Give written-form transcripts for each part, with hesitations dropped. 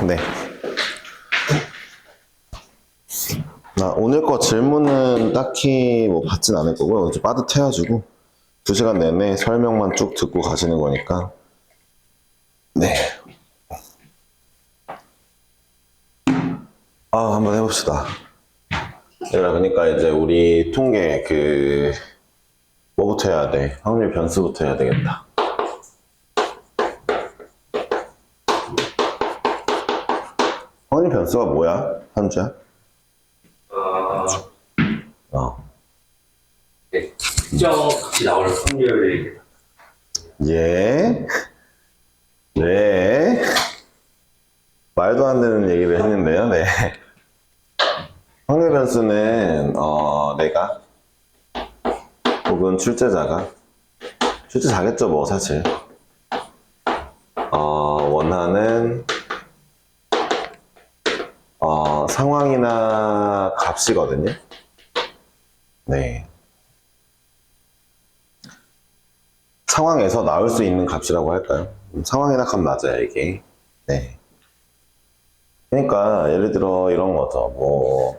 네. 오늘 거 질문은 딱히 뭐 받진 않을 거고요. 이제 빠듯해가지고 2시간 내내 설명만 쭉 듣고 가시는 거니까. 네. 한번 해봅시다. 그러니까 이제 우리 통계 뭐부터 해야 돼? 확률 변수부터 해야 되겠다. 확률 변수가 뭐야? 현주야? 네, 특정 값이 나올 확률을 예? 네. 말도 안 되는 얘기를 했는데요. 네. 확률 변수는 내가 혹은 출제자겠죠 뭐 사실 원하는 상황이나 값이거든요. 네. 상황에서 나올 수 있는 값이라고 할까요? 상황이나 값 맞아요 이게. 네. 그러니까 예를 들어 이런 거죠. 뭐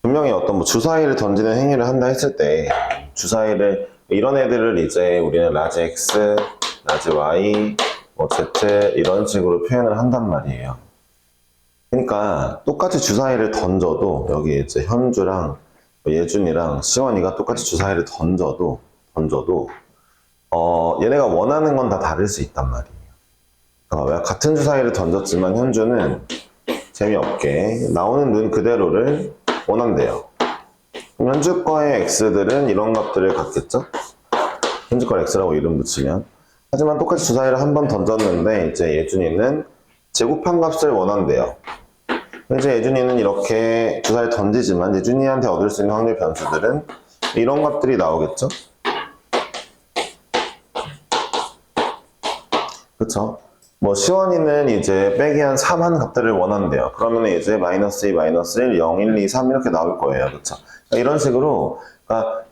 분명히 어떤 주사위를 던지는 행위를 한다 했을 때 주사위를 이런 애들을 이제 우리는 라지 X, 라지 Y, 뭐 Z 이런 식으로 표현을 한단 말이에요. 그러니까 똑같이 주사위를 던져도 여기 이제 현주랑 예준이랑 시원이가 똑같이 주사위를 던져도 얘네가 원하는 건 다 다를 수 있단 말이에요. 같은 주사위를 던졌지만 현주는 재미없게 나오는 눈 그대로를 원한대요. 그럼 현주 거의 X들은 이런 값들을 갖겠죠? 현주 거 X라고 이름 붙이면. 하지만 똑같이 주사위를 한 번 던졌는데 이제 예준이는 제곱한 값을 원한대요. 이제 예준이는 이렇게 주사위를 던지지만 예준이한테 얻을 수 있는 확률 변수들은 이런 값들이 나오겠죠? 그쵸? 뭐 시원이는 이제 빼기 한 3 한 값들을 원한대요. 그러면 이제 마이너스 2, 마이너스 1, 0, 1, 2, 3 이렇게 나올 거예요. 그쵸? 그러니까 이런 식으로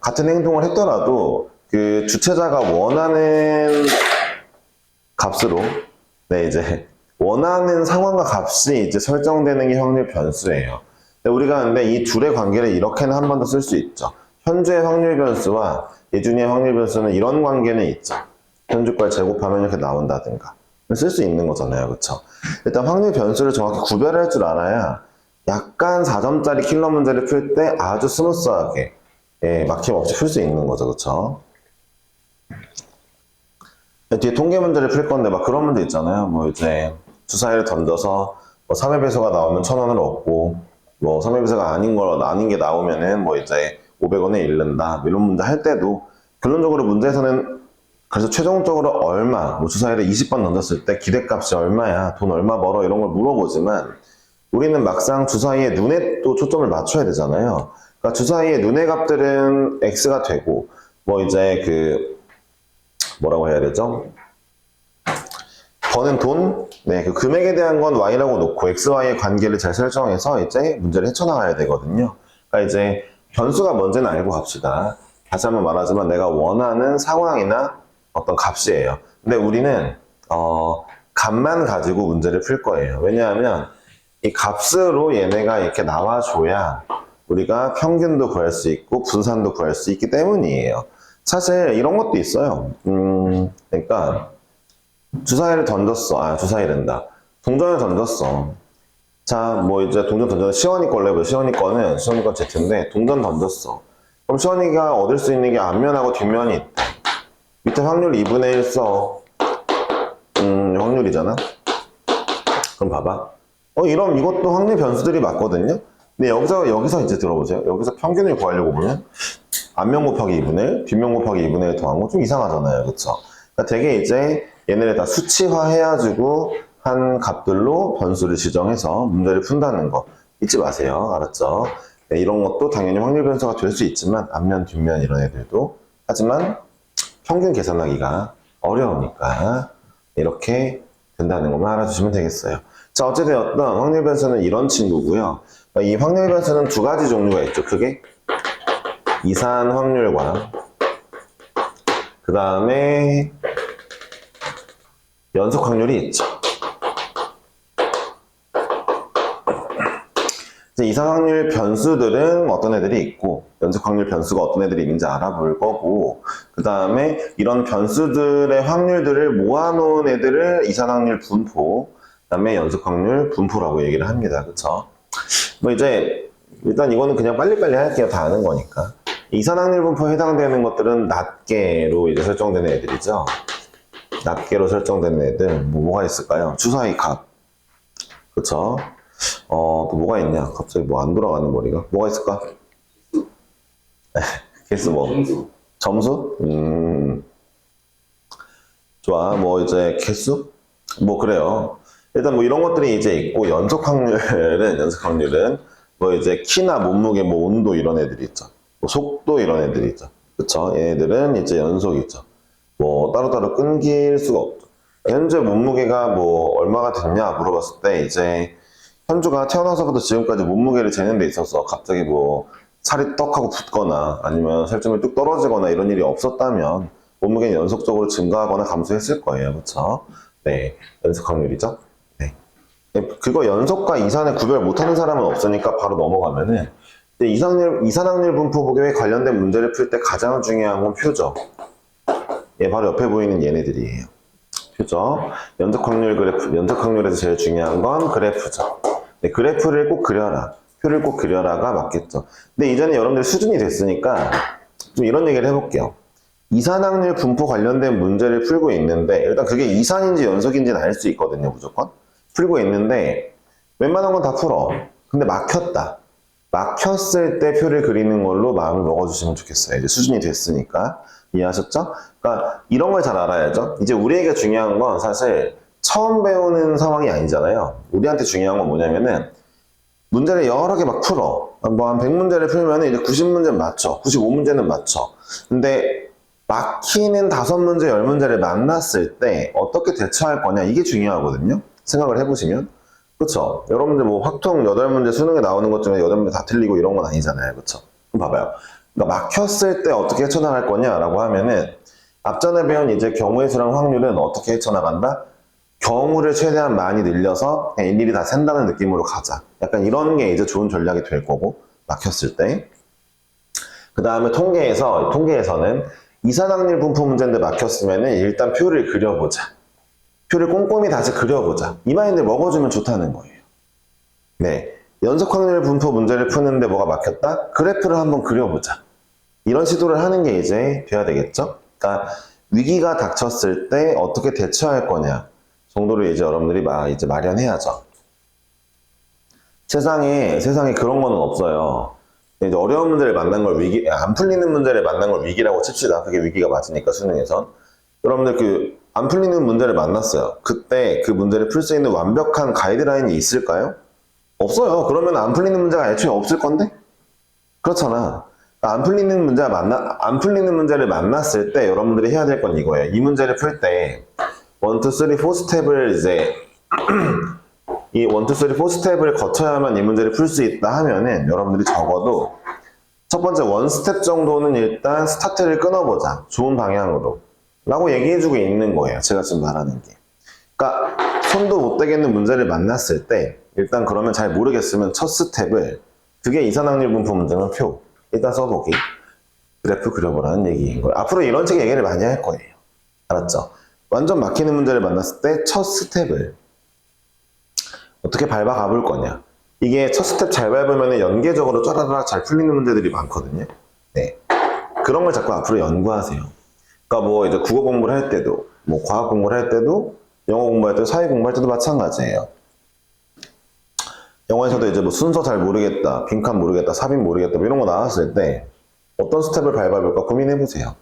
같은 행동을 했더라도 그 주체자가 원하는 값으로 이제 원하는 상황과 값이 이제 설정되는 게 확률 변수예요. 우리가 근데 이 둘의 관계를 이렇게는 한 번 더 쓸 수 있죠. 현주의 확률 변수와 예준이의 확률 변수는 이런 관계는 있죠. 현주 걸 제곱하면 이렇게 나온다든가 쓸 수 있는 거잖아요. 그쵸? 일단 확률 변수를 정확히 구별할 줄 알아야 약간 4점짜리 킬러 문제를 풀 때 아주 스무스하게 막힘없이 풀 수 있는 거죠. 그쵸? 뒤에 통계 문제를 풀 건데 막 그런 문제 있잖아요. 뭐 이제 주사위를 던져서 뭐 3의 배수가 나오면 1,000원을 얻고 뭐 3의 배수가 아닌 게 나오면은 뭐 이제 500원에 잃는다 이런 문제 할 때도 결론적으로 문제에서는 그래서 최종적으로 얼마, 뭐 주사위를 20번 던졌을 때 기대값이 얼마야, 돈 얼마 벌어 이런 걸 물어보지만 우리는 막상 주사위의 눈에 또 초점을 맞춰야 되잖아요. 그러니까 주사위의 눈의 값들은 X가 되고 뭐 이제 뭐라고 해야 되죠? 버는 돈, 그 금액에 대한 건 Y라고 놓고 XY의 관계를 잘 설정해서 이제 문제를 헤쳐나가야 되거든요. 그러니까 이제 변수가 뭔지는 알고 갑시다. 다시 한번 말하지만 내가 원하는 상황이나 어떤 값이에요. 근데 우리는 값만 가지고 문제를 풀 거예요. 왜냐하면 이 값으로 얘네가 이렇게 나와줘야 우리가 평균도 구할 수 있고 분산도 구할 수 있기 때문이에요. 사실 이런 것도 있어요. 그러니까 주사위를 던졌어. 주사위랜다. 동전을 던졌어. 자, 뭐 이제 동전 던졌는데 시원이 걸로 해봐요. 시원이 건 Z인데 동전 던졌어. 그럼 시원이가 얻을 수 있는 게 앞면하고 뒷면이 있다. 밑에 확률 2분의 1 써. 확률이잖아. 그럼 봐봐. 이런 이것도 확률 변수들이 맞거든요. 근데 여기서 이제 들어보세요. 여기서 평균을 구하려고 보면 앞면 곱하기 2분의 1, 뒷면 곱하기 2분의 1 더한 거 좀 이상하잖아요. 그쵸? 그러니까 되게 이제 얘네를 다 수치화해가지고 한 값들로 변수를 지정해서 문제를 푼다는 거 잊지 마세요. 알았죠? 네, 이런 것도 당연히 확률 변수가 될 수 있지만 앞면, 뒷면 이런 애들도 하지만 평균 계산하기가 어려우니까 이렇게 된다는 것만 알아주시면 되겠어요. 자, 어쨌든 확률 변수는 이런 친구고요. 이 확률 변수는 두 가지 종류가 있죠. 그게 이산 확률과 그 다음에 연속 확률이 있죠. 이제 이상 확률 변수들은 어떤 애들이 있고 연속 확률 변수가 어떤 애들이 있는지 알아볼 거고, 그 다음에 이런 변수들의 확률들을 모아놓은 애들을 이상 확률 분포, 그 다음에 연속 확률 분포라고 얘기를 합니다. 그쵸? 뭐 이제 일단 이거는 그냥 빨리빨리 할게요. 다 아는 거니까. 이상 확률 분포에 해당되는 것들은 낱개로 이제 설정되는 애들이죠. 낱개로 설정되는 애들 뭐가 있을까요? 주사위 값, 그쵸? 또 뭐가 있냐? 갑자기 뭐 안 돌아가는 머리가 뭐가 있을까? 개수 뭐? 점수. 점수? 좋아. 뭐 이제 개수? 뭐 그래요. 일단 뭐 이런 것들이 이제 있고, 연속 확률은 뭐 이제 키나 몸무게, 뭐 온도 이런 애들이 있죠. 뭐 속도 이런 애들이 있죠. 그쵸? 얘네들은 이제 연속이죠. 뭐 따로따로 끊길 수가 없죠. 현재 몸무게가 뭐 얼마가 됐냐 물어봤을 때, 이제 현주가 태어나서부터 지금까지 몸무게를 재는 데 있어서 갑자기 뭐 살이 떡하고 붙거나 아니면 살점이 뚝 떨어지거나 이런 일이 없었다면 몸무게는 연속적으로 증가하거나 감소했을 거예요. 그렇죠? 네, 연속 확률이죠. 네. 그거 연속과 이산을 구별 못하는 사람은 없으니까 바로 넘어가면은, 이산확률 분포 보기에 관련된 문제를 풀 때 가장 중요한 건 표죠. 예, 바로 옆에 보이는 얘네들이에요. 표죠. 연속 확률에서 제일 중요한 건 그래프죠. 네, 그래프를 꼭 그려라. 표를 꼭 그려라가 맞겠죠. 근데 이전에 여러분들 수준이 됐으니까 좀 이런 얘기를 해볼게요. 이산확률 분포 관련된 문제를 풀고 있는데, 일단 그게 이산인지 연속인지는 알 수 있거든요, 무조건. 풀고 있는데, 웬만한 건 다 풀어. 근데 막혔다. 막혔을 때 표를 그리는 걸로 마음을 먹어주시면 좋겠어요. 이제 수준이 됐으니까. 이해하셨죠? 그러니까 이런 걸 잘 알아야죠. 이제 우리에게 중요한 건 사실 처음 배우는 상황이 아니잖아요. 우리한테 중요한 건 뭐냐면은, 문제를 여러 개 막 풀어. 뭐 한 100문제를 풀면 이제 90문제는 맞춰. 95문제는 맞춰. 근데 막히는 5문제, 10문제를 만났을 때 어떻게 대처할 거냐, 이게 중요하거든요. 생각을 해보시면. 그쵸? 여러분들 뭐 확통 8문제 수능에 나오는 것 중에 8문제 다 틀리고 이런 건 아니잖아요. 그쵸? 그럼 봐봐요. 그러니까 막혔을 때 어떻게 헤쳐나갈 거냐라고 하면은, 앞전에 배운 이제 경우의 수랑 확률은 어떻게 헤쳐나간다? 경우를 최대한 많이 늘려서 그냥 일일이 다 센다는 느낌으로 가자. 약간 이런 게 이제 좋은 전략이 될 거고, 막혔을 때. 그 다음에 통계에서는 이산확률 분포 문제인데 막혔으면은 일단 표를 그려보자. 표를 꼼꼼히 다시 그려보자. 이 마인드를 먹어주면 좋다는 거예요. 네. 연속 확률 분포 문제를 푸는데 뭐가 막혔다? 그래프를 한번 그려보자. 이런 시도를 하는 게 이제 돼야 되겠죠? 그러니까 위기가 닥쳤을 때 어떻게 대처할 거냐 정도로 이제 여러분들이 이제 마련해야죠. 세상에 그런 거는 없어요. 이제 어려운 문제를 만난 걸 안 풀리는 문제를 만난 걸 위기라고 칩시다. 그게 위기가 맞으니까, 수능에선. 여러분들 안 풀리는 문제를 만났어요. 그때 그 문제를 풀 수 있는 완벽한 가이드라인이 있을까요? 없어요. 그러면 안 풀리는 문제가 애초에 없을 건데? 그렇잖아. 안 풀리는 문제를 만났을 때 여러분들이 해야 될 건 이거예요. 이 문제를 풀 때 1, 2, 3, 4스텝을 이제 이 1, 2, 3, 4스텝을 거쳐야만 이 문제를 풀 수 있다 하면은, 여러분들이 적어도 첫 번째 원스텝 정도는 일단 스타트를 끊어보자. 좋은 방향으로. 라고 얘기해주고 있는 거예요. 제가 지금 말하는 게. 그러니까 손도 못 대겠는 문제를 만났을 때 일단 그러면 잘 모르겠으면 첫 스텝을, 그게 이산확률 분포 문제는 표. 일단 써보기. 그래프 그려보라는 얘기인 거예요. 앞으로 이런 식의 얘기를 많이 할 거예요. 알았죠? 완전 막히는 문제를 만났을 때 첫 스텝을 어떻게 밟아 가볼 거냐. 이게 첫 스텝 잘 밟으면 연계적으로 쫘라락 잘 풀리는 문제들이 많거든요. 네. 그런 걸 자꾸 앞으로 연구하세요. 그러니까 뭐 이제 국어 공부를 할 때도, 뭐 과학 공부를 할 때도, 영어 공부할 때도, 사회 공부할 때도 마찬가지예요. 영어에서도 이제 뭐 순서 잘 모르겠다, 빈칸 모르겠다, 삽입 모르겠다, 뭐 이런 거 나왔을 때 어떤 스텝을 밟아볼까 고민해보세요.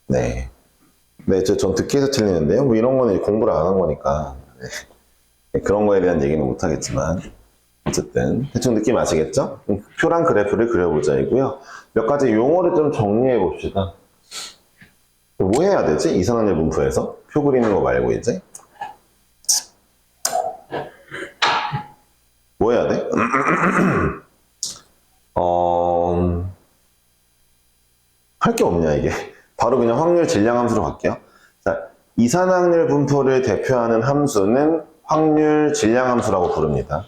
네. 네, 전 듣기 해서 틀리는데요. 뭐 이런 거는 공부를 안 한 거니까. 네. 그런 거에 대한 얘기는 못하겠지만. 어쨌든 대충 느낌 아시겠죠? 표랑 그래프를 그려보자 이고요. 몇 가지 용어를 좀 정리해 봅시다. 뭐 해야 되지? 이산확률 분포에서 표 그리는 거 말고 이제 뭐 해야 돼? 할 게 없냐 이게. 바로 그냥 확률 질량 함수로 갈게요. 자, 이산확률 분포를 대표하는 함수는 확률 질량 함수라고 부릅니다.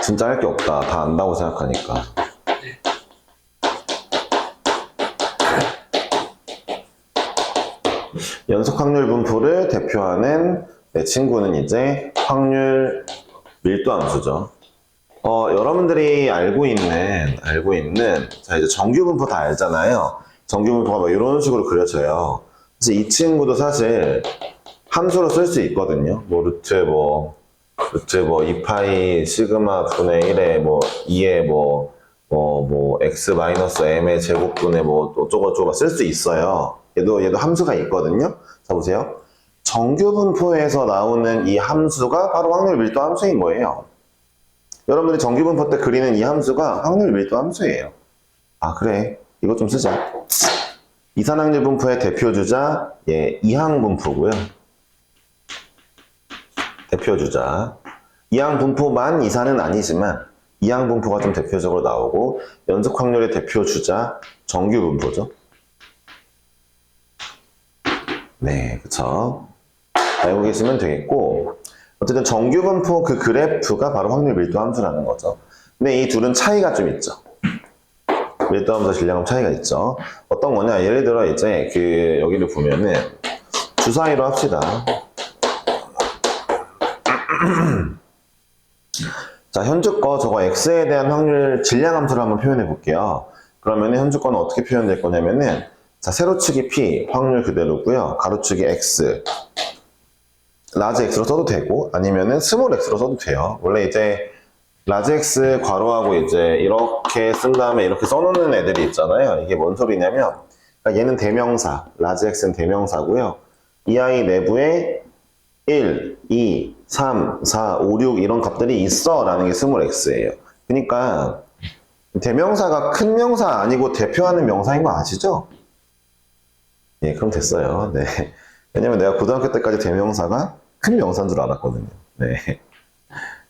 진짜 할 게 없다. 다 안다고 생각하니까. 연속 확률 분포를 대표하는 내 친구는 이제 확률 밀도 함수죠. 여러분들이 알고 있는, 자, 이제 정규 분포 다 알잖아요. 정규 분포가 뭐 이런 식으로 그려져요. 그래서 이 친구도 사실 함수로 쓸 수 있거든요. 루트 2파이 시그마 분의 1에 2에 x 마이너스 m의 제곱분의 어쩌고저쩌고 쓸 수 있어요. 얘도 함수가 있거든요. 자, 보세요. 정규 분포에서 나오는 이 함수가 바로 확률 밀도 함수인 거예요. 여러분들이 정규 분포 때 그리는 이 함수가 확률 밀도 함수예요. 아, 그래. 이거 좀 쓰자. 이산확률 분포의 대표 주자, 이항 분포고요. 대표 주자. 이항 분포만 이산은 아니지만 이항 분포가 좀 대표적으로 나오고 연속 확률의 대표 주자 정규 분포죠. 네, 그쵸. 알고 계시면 되겠고, 어쨌든 정규 분포 그 그래프가 바로 확률 밀도 함수라는 거죠. 근데 이 둘은 차이가 좀 있죠. 밀도 함수와 질량함 차이가 있죠. 어떤 거냐? 예를 들어 이제 여기를 보면은 주사위로 합시다. 자, 현주 거 저거 x에 대한 확률 질량 함수를 한번 표현해 볼게요. 그러면 현주 거는 어떻게 표현될 거냐면은, 자, 세로축이 p 확률 그대로고요. 가로축이 x, 라지 x로 써도 되고 아니면은 스몰 x로 써도 돼요. 원래 이제 라지 x 괄호하고 이제 이렇게 쓴 다음에 이렇게 써놓는 애들이 있잖아요. 이게 뭔 소리냐면, 그러니까 얘는 대명사, 라지 x는 대명사고요. 이 아이 내부에 1, 2, 3, 4, 5, 6 이런 값들이 있어 라는 게 스몰 x예요. 그러니까 대명사가 큰 명사 아니고 대표하는 명사인 거 아시죠? 예, 그럼 됐어요. 네. 왜냐면 내가 고등학교 때까지 대명사가 큰 명사인 줄 알았거든요. 네.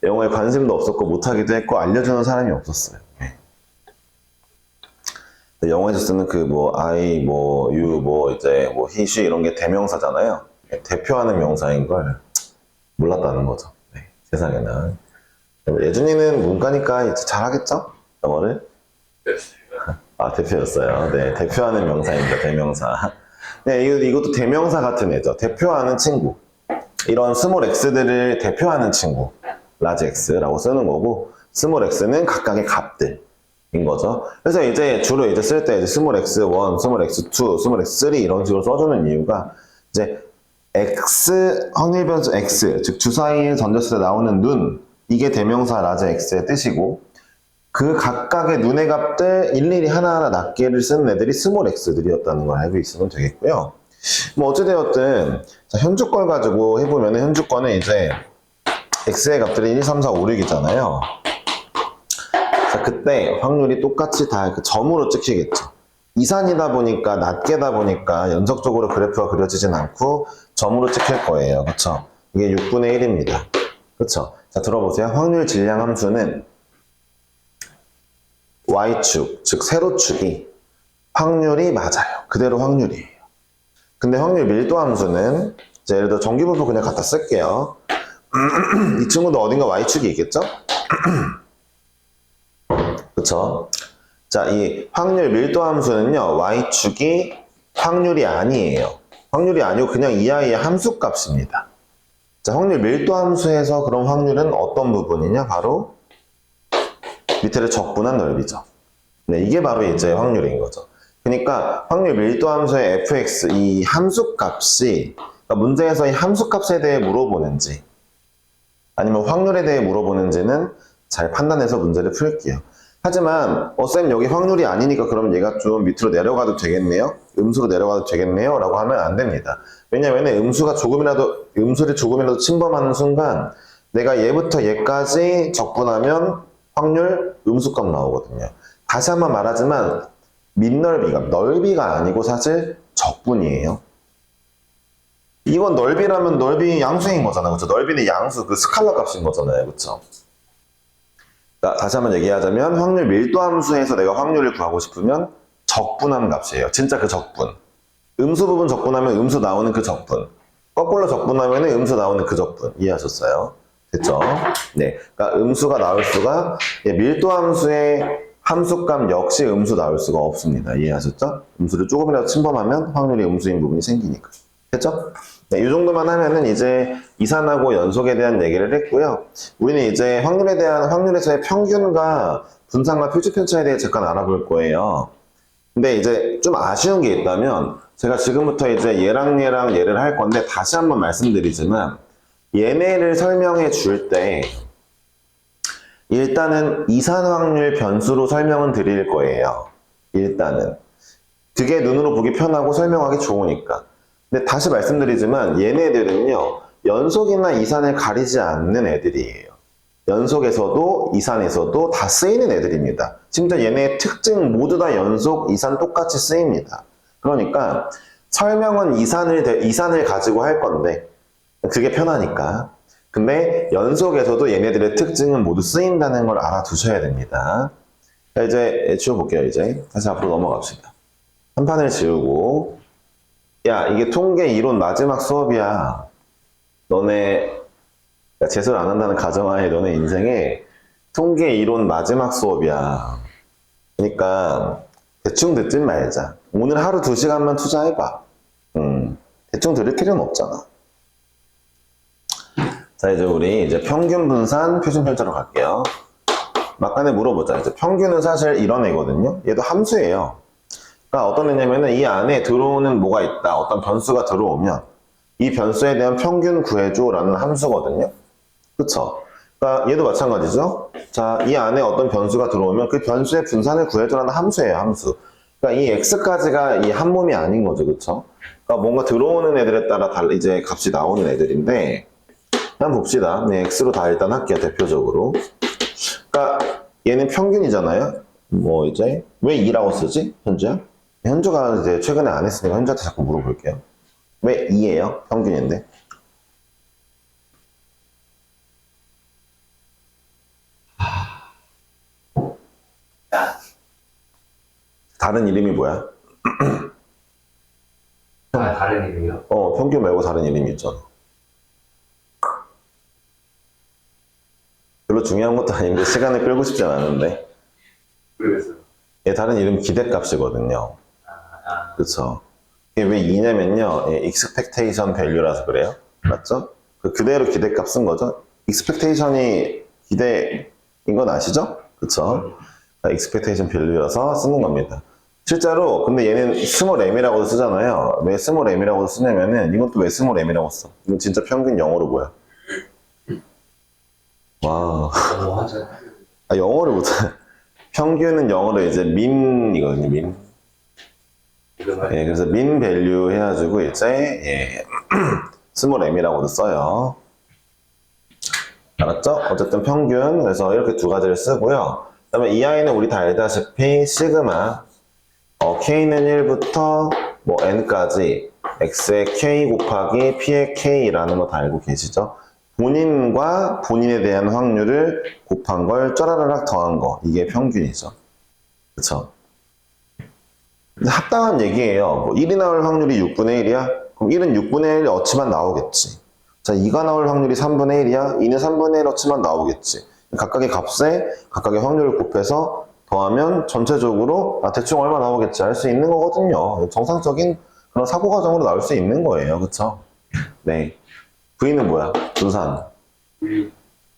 영어에 관심도 없었고 못하기도 했고 알려주는 사람이 없었어요. 네. 영어에서 쓰는 I, you, 이제 he, she 이런 게 대명사잖아요. 네, 대표하는 명사인 걸 몰랐다는 거죠. 네, 세상에는. 예준이는 문과니까 이제 잘하겠죠? 영어를? 아, 대표였어요. 네, 대표하는 명사입니다. 대명사. 네, 이것도 대명사 같은 애죠. 대표하는 친구. 이런 스몰 x들을 대표하는 친구. 라지 x라고 쓰는 거고, 스몰 x는 각각의 값들인 거죠. 그래서 이제 주로 이제 쓸 때 스몰 x1, 스몰 x2, 스몰 x3 이런 식으로 써주는 이유가 이제 x, 확률 변수 x, 즉 주사위에 던졌을 때 나오는 눈, 이게 대명사 라지 x의 뜻이고, 그 각각의 눈의 값들 일일이 하나하나 낱개를 쓰는 애들이 스몰 x들이었다는 걸 알고 있으면 되겠고요. 뭐 어찌되었든 자, 현주 걸 가지고 해보면 현주 거는 이제 x의 값들이 1, 3, 4, 5, 6이잖아요. 자, 그때 확률이 똑같이 다 점으로 찍히겠죠. 이산이다 보니까 낱개다 보니까 연속적으로 그래프가 그려지진 않고 점으로 찍힐 거예요. 그쵸? 이게 6분의 1입니다. 그쵸? 자, 들어보세요. 확률 질량 함수는 y축, 즉 세로축이 확률이 맞아요. 그대로 확률이에요. 근데 확률 밀도 함수는 자, 예를 들어 정규분포 그냥 갖다 쓸게요. 이 친구도 어딘가 y축이 있겠죠? 그쵸? 자, 이 확률 밀도 함수는요, y축이 확률이 아니에요. 확률이 아니고 그냥 이 아이의 함수 값입니다. 자, 확률 밀도 함수에서 그럼 확률은 어떤 부분이냐? 바로 밑에를 적분한 넓이죠. 네, 이게 바로 이제 확률인 거죠. 그러니까 확률 밀도 함수의 fx, 이 함수 값이, 그러니까 문제에서 이 함수 값에 대해 물어보는지, 아니면 확률에 대해 물어보는지는 잘 판단해서 문제를 풀게요. 하지만 쌤 여기 확률이 아니니까 그럼 얘가 좀 밑으로 내려가도 되겠네요? 음수로 내려가도 되겠네요? 라고 하면 안 됩니다. 왜냐면 음수를 조금이라도 침범하는 순간 내가 얘부터 얘까지 적분하면 확률 음수값 나오거든요. 다시 한번 말하지만 밑넓이가 넓이가 아니고 사실 적분이에요. 이건 넓이라면 넓이 양수인 거잖아요. 그렇죠? 넓이는 양수, 그 스칼라 값인 거잖아요. 그렇죠? 다시 한번 얘기하자면 확률 밀도 함수에서 내가 확률을 구하고 싶으면 적분하는 값이에요. 진짜 그 적분. 음수 부분 적분하면 음수 나오는 그 적분. 거꾸로 적분하면 음수 나오는 그 적분. 이해하셨어요? 됐죠? 네. 그러니까 음수가 나올 수가, 밀도 함수의 함수값 역시 음수 나올 수가 없습니다. 이해하셨죠? 음수를 조금이라도 침범하면 확률이 음수인 부분이 생기니까. 됐죠? 네, 이 정도만 하면은 이제 이산하고 연속에 대한 얘기를 했고요. 우리는 이제 확률에서의 평균과 분산과 표준 편차에 대해 잠깐 알아볼 거예요. 근데 이제 좀 아쉬운 게 있다면 제가 지금부터 이제 얘랑 얘를 할 건데 다시 한번 말씀드리지만 얘네를 설명해 줄 때 일단은 이산 확률 변수로 설명은 드릴 거예요. 일단은. 그게 눈으로 보기 편하고 설명하기 좋으니까. 근데 다시 말씀드리지만 얘네들은요. 연속이나 이산을 가리지 않는 애들이에요. 연속에서도 이산에서도 다 쓰이는 애들입니다. 심지어 얘네의 특징 모두 다 연속, 이산 똑같이 쓰입니다. 그러니까 설명은 이산을 가지고 할 건데 그게 편하니까. 근데 연속에서도 얘네들의 특징은 모두 쓰인다는 걸 알아두셔야 됩니다. 자, 이제 지워볼게요. 이제 다시 앞으로 넘어갑시다. 한 판을 지우고, 야, 이게 통계 이론 마지막 수업이야. 너네 재수를 안 한다는 가정하에 너네 인생에 통계 이론 마지막 수업이야. 그러니까 대충 듣지 말자. 오늘 하루 2시간만 투자해봐. 대충 들을 필요는 없잖아. 자, 이제 우리 이제 평균 분산 표준 편차로 갈게요. 막간에 물어보자. 이제 평균은 사실 이런 애거든요. 얘도 함수예요. 그러니까 어떤 애냐면은 이 안에 들어오는 뭐가 있다. 어떤 변수가 들어오면 이 변수에 대한 평균 구해줘라는 함수거든요. 그쵸? 그러니까 얘도 마찬가지죠. 자, 이 안에 어떤 변수가 들어오면 그 변수의 분산을 구해줘라는 함수예요. 함수. 그러니까 이 x까지가 이 한 몸이 아닌 거죠. 그쵸? 그러니까 뭔가 들어오는 애들에 따라 이제 값이 나오는 애들인데 한번 봅시다. 네, x로 다 일단 할게요. 대표적으로. 그러니까 얘는 평균이잖아요. 뭐 이제 왜 2라고 쓰지? 현주야? 현주가 이제 최근에 안 했으니까 현주한테 자꾸 물어볼게요. 왜 2예요? 평균인데. 다른 이름이 뭐야? 다른 이름이요? 평균 말고 다른 이름이 있잖아. 별로 중요한 것도 아닌데 시간을 끌고 싶지 않은데. 모르겠어요. 얘 다른 이름 기대값이거든요. 그쵸? 이게 왜 2냐면요. expectation value라서 그래요. 맞죠? 그대로 기대값 쓴 거죠. expectation이 기대인 건 아시죠? 그쵸? expectation value라서 쓰는 겁니다. 실제로 근데 얘는 스몰 m이라고도 쓰잖아요. 왜 스몰 m이라고 쓰냐면은 이건 또 왜 스몰 m이라고 써? 이건 진짜 평균 영어로 뭐야? 와. 하죠. 영어를 못해. 평균은 영어로 이제 민이거든요. 민. 예, 그래서 민 밸류 해가지고 이제 스몰 m이라고도 써요. 알았죠? 어쨌든 평균. 그래서 이렇게 두 가지를 쓰고요. 그 다음에 이 아이는 우리 다 알다시피 시그마. k는 1부터 뭐 n까지 x의 k 곱하기 p의 k라는 거 다 알고 계시죠? 본인과 본인에 대한 확률을 곱한 걸 쪼라라락 더한 거. 이게 평균이죠. 그쵸? 합당한 얘기예요. 뭐 1이 나올 확률이 6분의 1이야? 그럼 1은 6분의 1 어치만 나오겠지. 자, 2가 나올 확률이 3분의 1이야? 2는 3분의 1 어치만 나오겠지. 각각의 값에 각각의 확률을 곱해서 더하면 전체적으로 대충 얼마 나오겠지 알 수 있는 거거든요. 정상적인 그런 사고 과정으로 나올 수 있는 거예요. 그쵸? 네. V는 뭐야? 분산.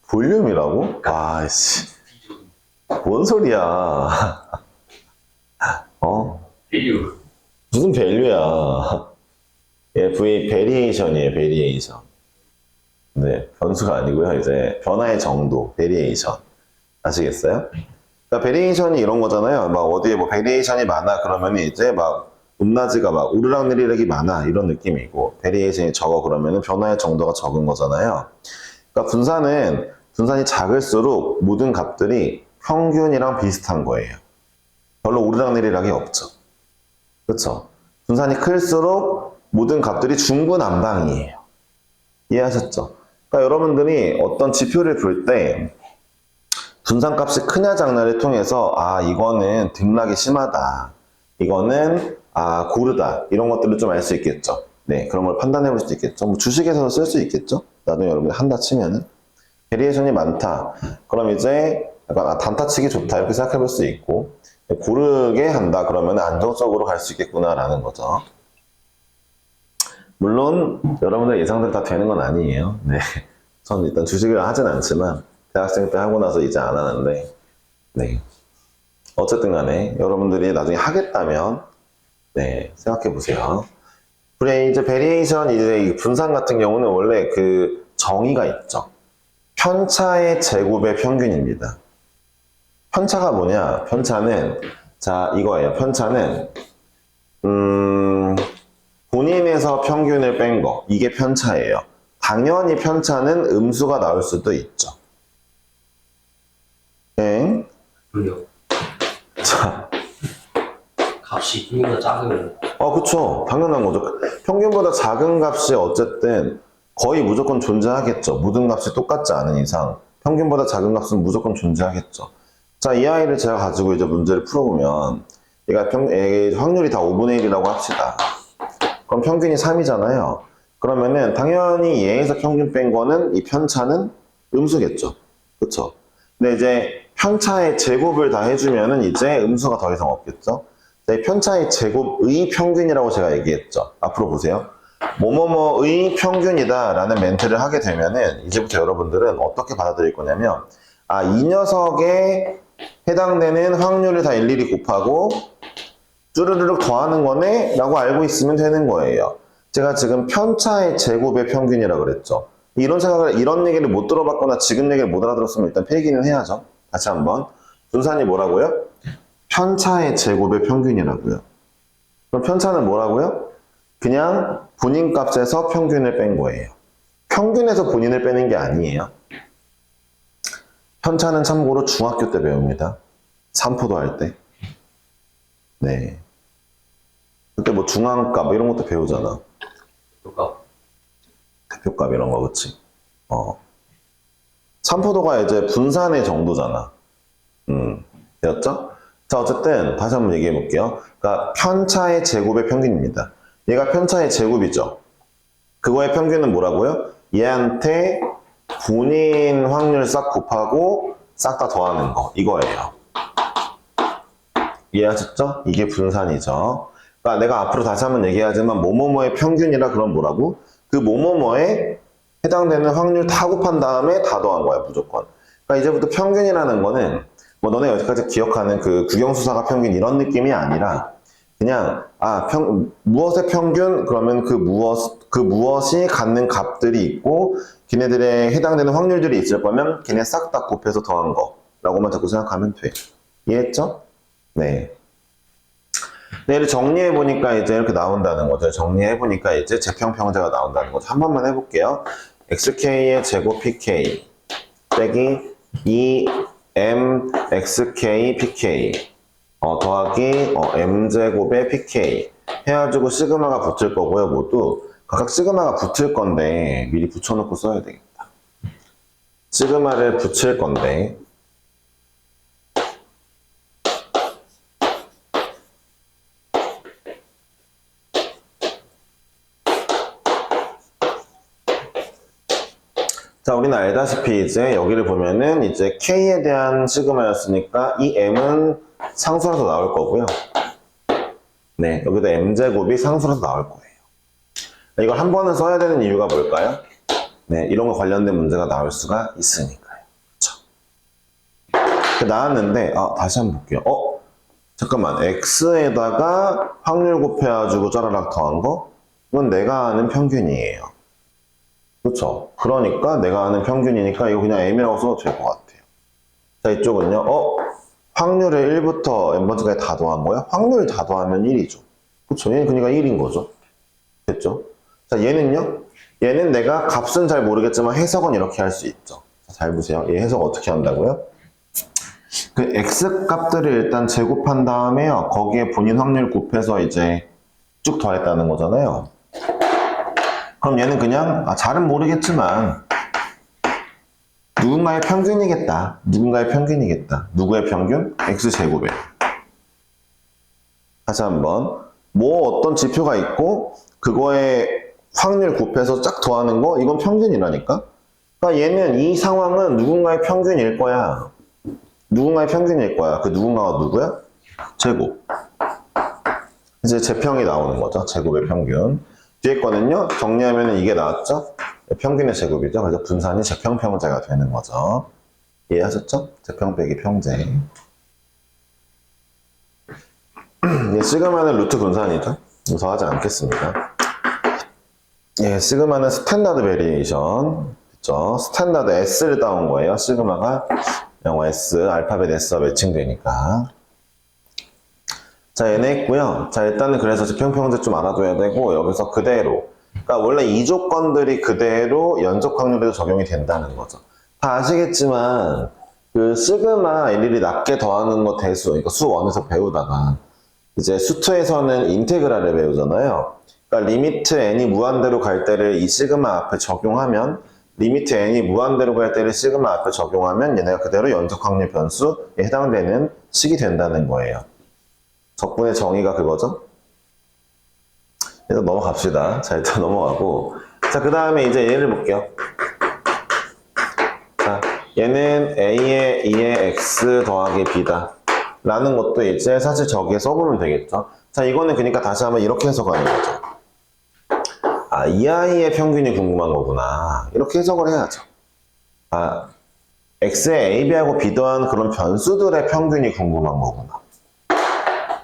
볼륨이라고? 아이씨. 뭔 소리야. 비유. 무슨 밸류야. 예, V 베리에이션이에요. 베리에이션. 네, 변수가 아니고요. 이제 변화의 정도, 베리에이션. 아시겠어요? 그러니까 베리에이션이 이런 거잖아요. 막 어디에 뭐 베리에이션이 많아 그러면 이제 막 높낮이가 막 오르락내리락이 많아 이런 느낌이고 베리에이션이 적어 그러면은 변화의 정도가 적은 거잖아요. 그러니까 분산이 작을수록 모든 값들이 평균이랑 비슷한 거예요. 별로 오르락내리락이 없죠. 그렇죠? 분산이 클수록 모든 값들이 중구난방이에요. 이해하셨죠? 그러니까 여러분들이 어떤 지표를 볼 때 분산값이 크냐 작냐를 통해서 이거는 등락이 심하다. 이거는 고르다. 이런 것들을 좀 알 수 있겠죠. 네, 그런 걸 판단해 볼 수 있겠죠. 뭐 주식에서도 쓸 수 있겠죠. 나중에 여러분이 한다 치면은. 베리에이션이 많다. 그럼 이제 약간 단타치기 좋다 이렇게 생각해 볼 수 있고, 고르게 한다 그러면 안정적으로 갈 수 있겠구나라는 거죠. 물론 여러분들 예상대로 다 되는 건 아니에요. 네, 전 일단 주식을 하진 않지만 대학생 때 하고 나서 이제 안 하는데, 네, 어쨌든 간에 여러분들이 나중에 하겠다면 네, 생각해 보세요. 그래, 이제 베리에이션, 이제 이 분산 같은 경우는 원래 그 정의가 있죠. 편차의 제곱의 평균입니다. 편차가 뭐냐? 편차는, 자, 이거예요. 편차는, 본인에서 평균을 뺀 거. 이게 편차예요. 당연히 편차는 음수가 나올 수도 있죠. 네. 그래요. 자, 값이 평균보다 작으면 그쵸. 당연한 거죠. 평균보다 작은 값이 어쨌든 거의 무조건 존재하겠죠. 모든 값이 똑같지 않은 이상. 평균보다 작은 값은 무조건 존재하겠죠. 자, 이 아이를 제가 가지고 이제 문제를 풀어보면, 얘가 확률이 다 5분의 1이라고 합시다. 그럼 평균이 3이잖아요. 그러면은 당연히 얘에서 평균 뺀 거는 이 편차는 음수겠죠. 그쵸? 근데 이제 편차의 제곱을 다 해주면은 이제 음수가 더 이상 없겠죠. 이 편차의 제곱의 평균이라고 제가 얘기했죠. 앞으로 보세요. 뭐뭐뭐의 평균이다 라는 멘트를 하게 되면은 이제부터 여러분들은 어떻게 받아들일 거냐면, 아, 이 녀석에 해당되는 확률을 다 일일이 곱하고 쭈르르륵 더하는 거네 라고 알고 있으면 되는 거예요. 제가 지금 편차의 제곱의 평균이라고 그랬죠. 이런 얘기를 못 들어봤거나 지금 얘기를 못 알아들었으면 일단 필기는 해야죠. 다시 한번. 분산이 뭐라고요? 편차의 제곱의 평균이라고요. 그럼 편차는 뭐라고요? 그냥 본인 값에서 평균을 뺀 거예요. 평균에서 본인을 빼는 게 아니에요. 편차는 참고로 중학교 때 배웁니다. 산포도 할 때. 네. 그때 뭐 중앙값 이런 것도 배우잖아. 효과. 대표값 이런 거, 그치? 산포도가 이제 분산의 정도잖아. 되었죠? 자, 어쨌든 다시 한번 얘기해 볼게요. 그러니까 편차의 제곱의 평균입니다. 얘가 편차의 제곱이죠. 그거의 평균은 뭐라고요? 얘한테 본인 확률 싹 곱하고 싹 다 더하는 거. 이거예요. 이해하셨죠? 이게 분산이죠. 그러니까 내가 앞으로 다시 한번 얘기하지만 뭐뭐뭐의 평균이라 그럼 뭐라고? 그 뭐뭐뭐에 해당되는 확률 다 곱한 다음에 다 더한 거야, 무조건. 그러니까 이제부터 평균이라는 거는 뭐 너네 여태까지 기억하는 그 국영수사가 평균 이런 느낌이 아니라 그냥 무엇의 평균 그러면 그 무엇이 갖는 값들이 있고 걔네들의 해당되는 확률들이 있을 거면 걔네 싹 다 곱해서 더한 거라고만 자꾸 생각하면 돼. 이해했죠? 네. 얘를 정리해 보니까 이제 이렇게 나온다는 거죠. 정리해 보니까 이제 재평평제가 나온다는 거죠. 한 번만 해볼게요. xk의 제곱 pk 빼기 2m xk pk 더하기 m제곱의 pk 해가지고 시그마가 붙을 거고요. 모두 각각 시그마가 붙을 건데 미리 붙여놓고 써야 되겠다. 시그마를 붙일 건데 자, 우리는 알다시피 이제 여기를 보면은 이제 K에 대한 시그마였으니까 이 M은 상수라서 나올 거고요. 네, 여기도 M제곱이 상수라서 나올 거예요. 이걸 한 번은 써야 되는 이유가 뭘까요? 네, 이런 거 관련된 문제가 나올 수가 있으니까요. 그쵸? 나왔는데, 다시 한번 볼게요. 잠깐만, X에다가 확률 곱해가지고 짜라락 더한 거? 이건 내가 아는 평균이에요. 그쵸? 그러니까 내가 아는 평균이니까 이거 그냥 M이라고 써도 될 것 같아요. 자, 이쪽은요. 확률을 1부터 N번째까지 다 더한 거야? 확률 다 더하면 1이죠. 그쵸? 얘는 그러니까 1인 거죠. 됐죠? 자, 얘는요? 얘는 내가 값은 잘 모르겠지만 해석은 이렇게 할 수 있죠. 자, 잘 보세요. 얘 해석 어떻게 한다고요? 그 X 값들을 일단 제곱한 다음에요. 거기에 본인 확률 곱해서 이제 쭉 더했다는 거잖아요. 그럼 얘는 그냥 잘은 모르겠지만 누군가의 평균이겠다. 누군가의 평균이겠다. 누구의 평균? X제곱에. 다시 한번 뭐 어떤 지표가 있고 그거에 확률 곱해서 쫙 더하는 거 이건 평균이라니까. 그러니까 얘는 이 상황은 누군가의 평균일 거야. 누군가의 평균일 거야. 그 누군가가 누구야? 제곱. 이제 제평이 나오는 거죠. 제곱의 평균. 뒤에 거는요, 정리하면 이게 나왔죠? 평균의 제곱이죠. 그래서 분산이 제평평제가 되는 거죠. 이해하셨죠? 제평 빼기 평제. 시그마는 루트 분산이죠. 그래서 하지 않겠습니다. 예, 시그마는 스탠다드 베리에이션. 그쵸? 스탠다드 S를 따온 거예요. 시그마가 영어 S, 알파벳 S와 매칭되니까. 자, 얘네 있고요. 자, 일단은 그래서 제평평제 좀 알아둬야 되고, 여기서 그대로. 그러니까 원래 이 조건들이 그대로 연속 확률에도 적용이 된다는 거죠. 다 아시겠지만, 그 시그마 일일이 낮게 더하는 거 대수, 그러니까 수1에서 배우다가, 이제 수2에서는 인테그랄을 배우잖아요. 그러니까 리미트 n이 무한대로 갈 때를 이 시그마 앞에 적용하면, 리미트 n이 무한대로 갈 때를 시그마 앞에 적용하면 얘네가 그대로 연속 확률 변수에 해당되는 식이 된다는 거예요. 적분의 정의가 그거죠. 그래서 넘어갑시다. 자, 일단 넘어가고. 자, 그 다음에 이제 얘를 볼게요. 자, 얘는 A의 2의 X 더하기 B다. 라는 것도 이제 사실 저기에 써보면 되겠죠. 자, 이거는 그러니까 다시 한번 이렇게 해석하는 거죠. 아, 이 아이의 평균이 궁금한 거구나. 이렇게 해석을 해야죠. 아, X의 AB하고 B 더한 그런 변수들의 평균이 궁금한 거구나.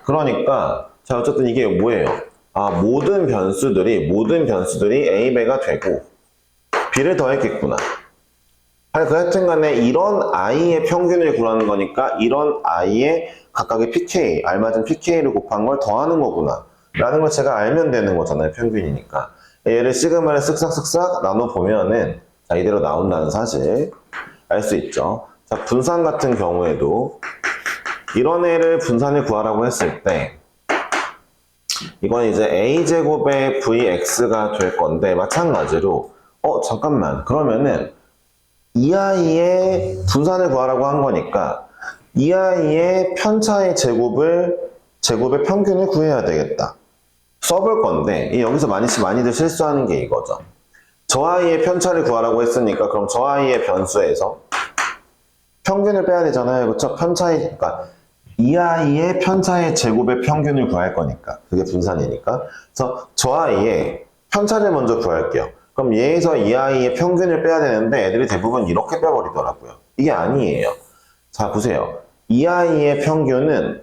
그러니까, 자, 어쨌든 이게 뭐예요? 아, 모든 변수들이 A, B가 되고, B를 더했겠구나. 아니, 그 하여튼 간에 이런 I의 평균을 구하는 거니까, 이런 I의 각각의 PK, 알맞은 PK를 곱한 걸 더하는 거구나. 라는 걸 제가 알면 되는 거잖아요, 평균이니까. 얘를 시그마를 쓱싹쓱싹 나눠보면은, 자, 이대로 나온다는 사실, 알 수 있죠. 자, 분산 같은 경우에도, 이런 애를 분산을 구하라고 했을 때 이건 이제 a제곱의 vx가 될 건데 마찬가지로 잠깐만 그러면은 이 아이의 분산을 구하라고 한 거니까 이 아이의 편차의 제곱의 평균을 구해야 되겠다. 써볼 건데 여기서 많이들 실수하는 게 이거죠. 저 아이의 편차를 구하라고 했으니까 그럼 저 아이의 변수에서 평균을 빼야 되잖아요. 그렇죠? 그러니까 이 아이의 편차의 제곱의 평균을 구할 거니까 그게 분산이니까 그래서 저 아이의 편차를 먼저 구할게요. 그럼 얘에서 이 아이의 평균을 빼야 되는데 애들이 대부분 이렇게 빼버리더라고요. 이게 아니에요. 자, 보세요. 이 아이의 평균은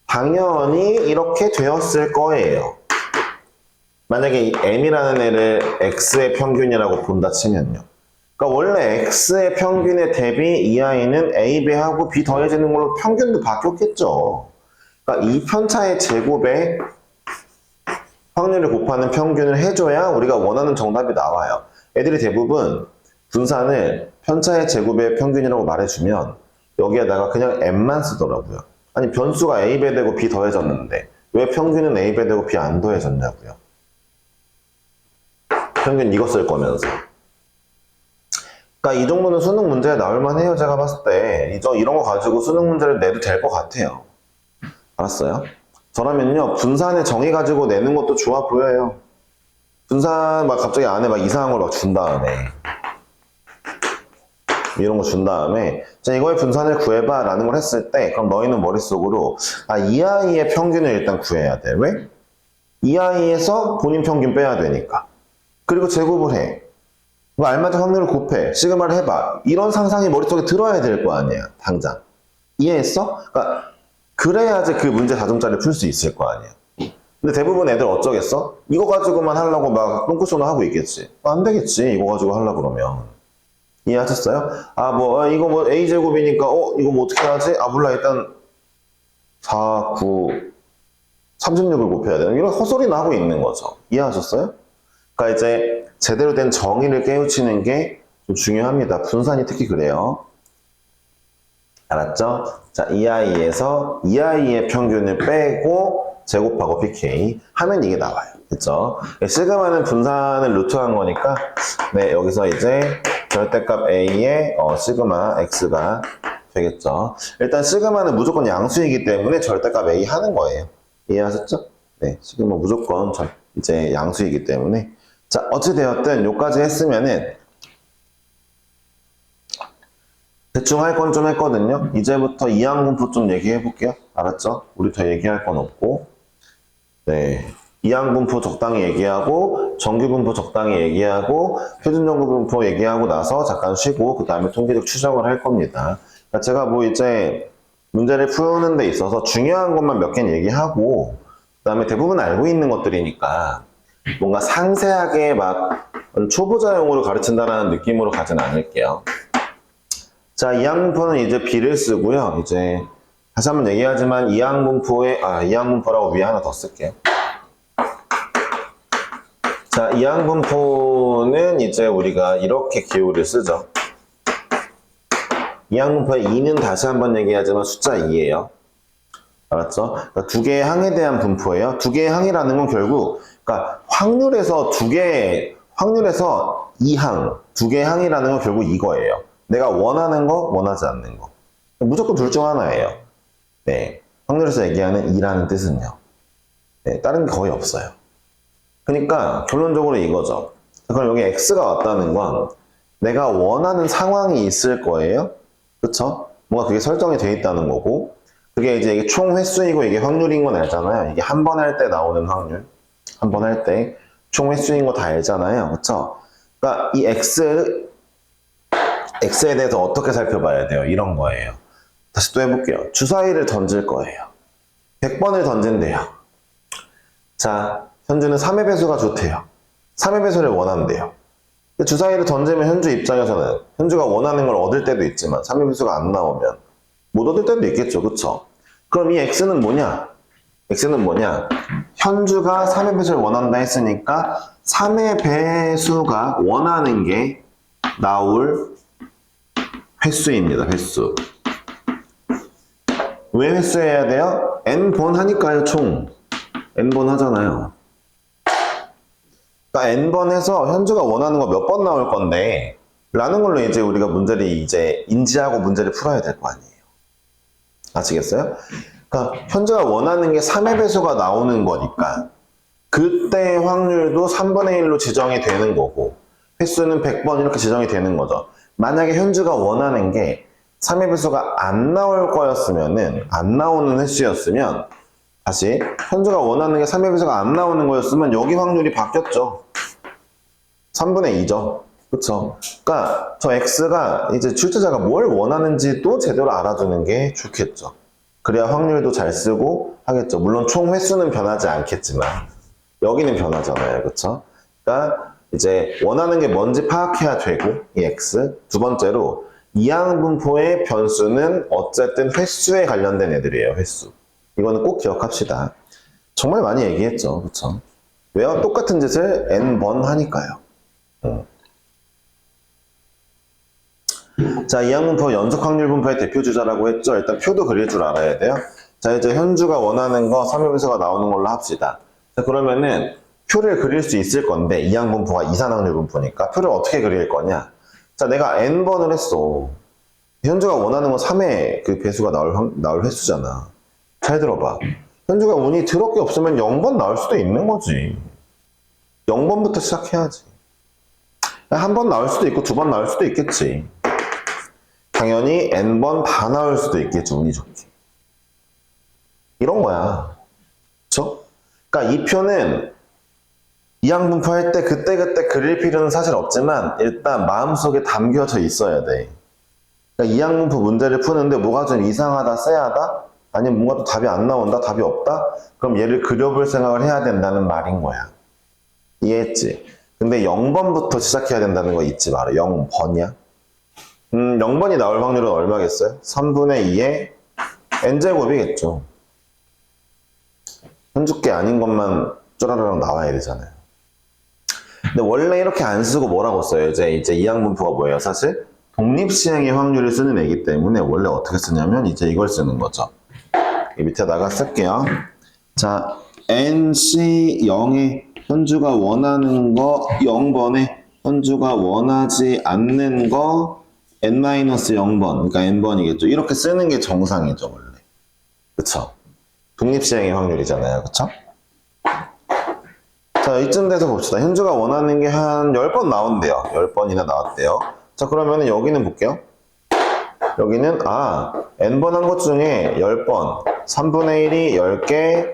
당연히 이렇게 되었을 거예요. 만약에 이 m이라는 애를 x의 평균이라고 본다 치면요. 그러니까 원래 x의 평균에 대비 이 아이는 a, b하고 b 더해지는 걸로 평균도 바뀌었겠죠. 그러니까 이 편차의 제곱에 확률을 곱하는 평균을 해줘야 우리가 원하는 정답이 나와요. 애들이 대부분 분산을 편차의 제곱의 평균이라고 말해주면 여기에다가 그냥 m만 쓰더라고요. 아니 변수가 a, b 되고 b 더해졌는데 왜 평균은 a, b 되고 b 안 더해졌냐고요. 평균 이거 쓸 거면서. 그러니까 이 정도는 수능 문제에 나올만 해요. 제가 봤을 때 이런 거 가지고 수능 문제를 내도 될 것 같아요. 알았어요? 저라면요 분산의 정의 가지고 내는 것도 좋아 보여요. 분산 막 갑자기 안에 막 이상한 걸 막 준 다음에 이런 거 준 다음에 자 이거의 분산을 구해봐 라는 걸 했을 때 그럼 너희는 머릿속으로 이 아이의 평균을 일단 구해야 돼. 왜? 이 아이에서 본인 평균 빼야 되니까. 그리고 제곱을 해. 뭐 알맞은 확률을 곱해. 시그마를 해봐. 이런 상상이 머릿속에 들어야 될 거 아니야. 당장. 이해했어? 그러니까 그래야지 그 문제 4점짜리 풀 수 있을 거 아니야. 근데 대부분 애들 어쩌겠어? 이거 가지고만 하려고 막 똥꼬쇼나 하고 있겠지. 안 되겠지. 이거 가지고 하려고 그러면. 이해하셨어요? 이거 뭐 a제곱이니까 이거 뭐 어떻게 하지? 몰라. 일단 4, 9, 36을 곱해야 되는 이런 헛소리나 하고 있는 거죠. 이해하셨어요? 그러니까 이제 제대로 된 정의를 깨우치는 게 좀 중요합니다. 분산이 특히 그래요. 알았죠? 자, 이 아이에서 이 아이의 평균을 빼고 제곱하고 pk 하면 이게 나와요. 그쵸? 시그마는 분산을 루트한 거니까 네, 여기서 이제 절대값 a의 시그마 x가 되겠죠. 일단 시그마는 무조건 양수이기 때문에 절대값 a 하는 거예요. 이해하셨죠? 네, 시그마 무조건 이제 양수이기 때문에 자, 어찌되었든 요까지 했으면은 대충 할 건 좀 했거든요. 이제부터 이항분포 좀 얘기해 볼게요. 알았죠? 우리 더 얘기할 건 없고. 네. 이항분포 적당히 얘기하고, 정규분포 적당히 얘기하고, 표준정규분포 얘기하고 나서 잠깐 쉬고, 그 다음에 통계적 추정을 할 겁니다. 그러니까 제가 뭐 이제 문제를 푸는 데 있어서 중요한 것만 몇 개는 얘기하고, 그 다음에 대부분 알고 있는 것들이니까, 뭔가 상세하게 막 초보자용으로 가르친다는 느낌으로 가진 않을게요. 자, 이항분포는 이제 B를 쓰고요. 이제 다시 한번 얘기하지만 이항분포라고 위에 하나 더 쓸게요. 자, 이항분포는 이제 우리가 이렇게 기호를 쓰죠. 이항분포의 2는 다시 한번 얘기하지만 숫자 2예요. 알았죠? 그러니까 두 개의 항에 대한 분포예요. 두 개의 항이라는 건 결국, 그러니까 확률에서 이 항, 두 개의 항이라는 건 결국 이거예요. 내가 원하는 거, 원하지 않는 거. 무조건 둘 중 하나예요. 네. 확률에서 얘기하는 2라는 뜻은요. 네, 다른 게 거의 없어요. 그러니까 결론적으로 이거죠. 그럼 여기 x가 왔다는 건 내가 원하는 상황이 있을 거예요. 그쵸? 뭔가 그게 설정이 돼 있다는 거고, 그게 이제 이게 총 횟수이고 이게 확률인 건 알잖아요. 이게 한 번 할 때 나오는 확률. 한 번 할 때 총 횟수인 거 다 알잖아요. 그쵸? 그러니까 이 x에 대해서 어떻게 살펴봐야 돼요? 이런 거예요. 다시 또 해볼게요. 주사위를 던질 거예요. 100번을 던진대요. 자, 현주는 3의 배수가 좋대요. 3의 배수를 원한대요. 주사위를 던지면 현주 입장에서는 현주가 원하는 걸 얻을 때도 있지만 3의 배수가 안 나오면 못 얻을 때도 있겠죠. 그쵸? 그럼 이 x는 뭐냐? x는 뭐냐? 현주가 3의 배수를 원한다 했으니까 3의 배수가 원하는 게 나올 횟수입니다. 횟수. 왜 횟수해야 돼요? n번 하니까요. 총 n번 하잖아요. 그러니까 n번 해서 현주가 원하는 거 몇 번 나올 건데 라는 걸로 이제 우리가 문제를 이제 인지하고 문제를 풀어야 될 거 아니에요. 아시겠어요? 그러니까 현주가 원하는 게 3의 배수가 나오는 거니까 그때 확률도 3분의 1로 지정이 되는 거고 횟수는 100번 이렇게 지정이 되는 거죠. 만약에 현주가 원하는 게 3의 배수가 안 나올 거였으면은, 안 나오는 횟수였으면, 다시, 현주가 원하는 게 3의 배수가 안 나오는 거였으면, 여기 확률이 바뀌었죠. 3분의 2죠. 그쵸? 그러니까, 저 x가 이제 출제자가 뭘 원하는지도 제대로 알아두는 게 좋겠죠. 그래야 확률도 잘 쓰고 하겠죠. 물론 총 횟수는 변하지 않겠지만, 여기는 변하잖아요. 그쵸? 그러니까, 이제 원하는 게 뭔지 파악해야 되고 이 x 두 번째로 이항분포의 변수는 어쨌든 횟수에 관련된 애들이에요. 횟수. 이거는 꼭 기억합시다. 정말 많이 얘기했죠. 그쵸? 왜요? 똑같은 짓을 n번 하니까요. 자, 이항분포 연속 확률 분포의 대표 주자라고 했죠. 일단 표도 그릴 줄 알아야 돼요. 자, 이제 현주가 원하는 거 3의 배수가 나오는 걸로 합시다. 자, 그러면은 표를 그릴 수 있을 건데 이항분포가 이산확률 분포니까 표를 어떻게 그릴 거냐? 자, 내가 n번을 했어. 현주가 원하는 건 3의 그 배수가 나올 횟수잖아. 잘 들어봐. 현주가 운이 더럽게 없으면 0번 나올 수도 있는 거지. 0번부터 시작해야지. 한 번 나올 수도 있고 두 번 나올 수도 있겠지. 당연히 n번 다 나올 수도 있겠지. 운이 좋게. 이런 거야. 그쵸? 그러니까 이 표는 이항분포 할 때 그때그때 그릴 필요는 사실 없지만 일단 마음속에 담겨져 있어야 돼. 그러니까 이항분포 문제를 푸는데 뭐가 좀 이상하다, 쎄하다? 아니면 뭔가 또 답이 안 나온다, 답이 없다? 그럼 얘를 그려볼 생각을 해야 된다는 말인 거야. 이해했지? 근데 0번부터 시작해야 된다는 거 잊지 마라. 0번이야? 0번이 나올 확률은 얼마겠어요? 3분의 2의 n제곱이겠죠. 현주께 아닌 것만 쪼라라랑 나와야 되잖아요. 근데 원래 이렇게 안 쓰고 뭐라고 써요? 이제 이항분포가 뭐예요? 사실 독립시행의 확률을 쓰는 애기 때문에 원래 어떻게 쓰냐면 이제 이걸 쓰는 거죠. 이 밑에다가 쓸게요. 자, nC 0에 현주가 원하는 거 0번에 현주가 원하지 않는 거 n-0번, 그러니까 n번이겠죠. 이렇게 쓰는 게 정상이죠, 원래. 그쵸? 독립시행의 확률이잖아요. 그쵸? 자, 이쯤 돼서 봅시다. 현주가 원하는 게 한 10번 나온대요. 10번이나 나왔대요. 자, 그러면 여기는 볼게요. 여기는 n번 한 것 중에 10번 3분의 1이 10개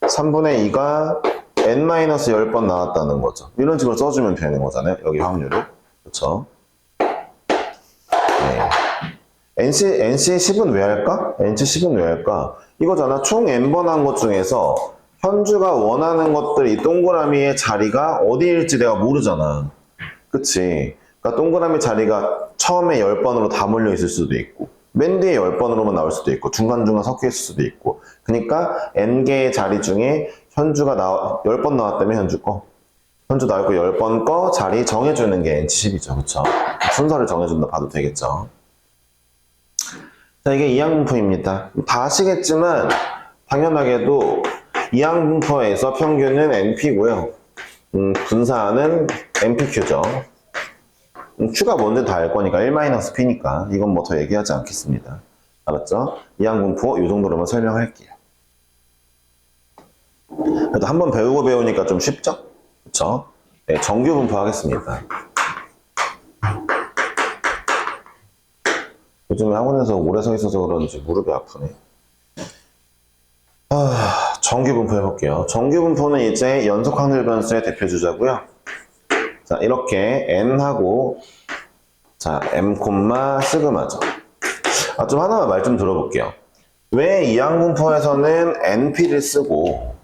3분의 2가 n-10번 나왔다는 거죠. 이런 식으로 써주면 되는 거잖아요. 여기 확률을. 그렇죠? 네. NC 10은 왜 할까? NC 10은 왜 할까? 이거잖아. 총 n번 한 것 중에서 현주가 원하는 것들 이 동그라미의 자리가 어디일지 내가 모르잖아. 그치? 그러니까 동그라미 자리가 처음에 10번으로 다 몰려 있을 수도 있고 맨 뒤에 10번으로만 나올 수도 있고 중간중간 섞여 있을 수도 있고 그러니까 n개의 자리 중에 현주가 10번 나왔다면 현주 나올 거 10번 거 자리 정해주는 게 NC10이죠. 그쵸? 순서를 정해준다 봐도 되겠죠. 자, 이게 이항분포입니다. 다 아시겠지만 당연하게도 이항분포에서 평균은 NP고요. 분사는 NPQ죠. Q가 뭔지 다 알 거니까 1-P니까 이건 뭐 더 얘기하지 않겠습니다. 알았죠? 이항분포 이 정도로만 설명할게요. 그래도 한번 배우니까 좀 쉽죠? 그쵸? 네, 정규분포 하겠습니다. 요즘에 학원에서 오래 서 있어서 그런지 무릎이 아프네. 정규분포 해볼게요. 정규분포는 이제 연속확률 변수의 대표 주자고요. 자, 이렇게 n하고 자, m, 시그마죠. 좀 하나만 말 좀 들어볼게요. 왜 이항분포에서는 np를 쓰고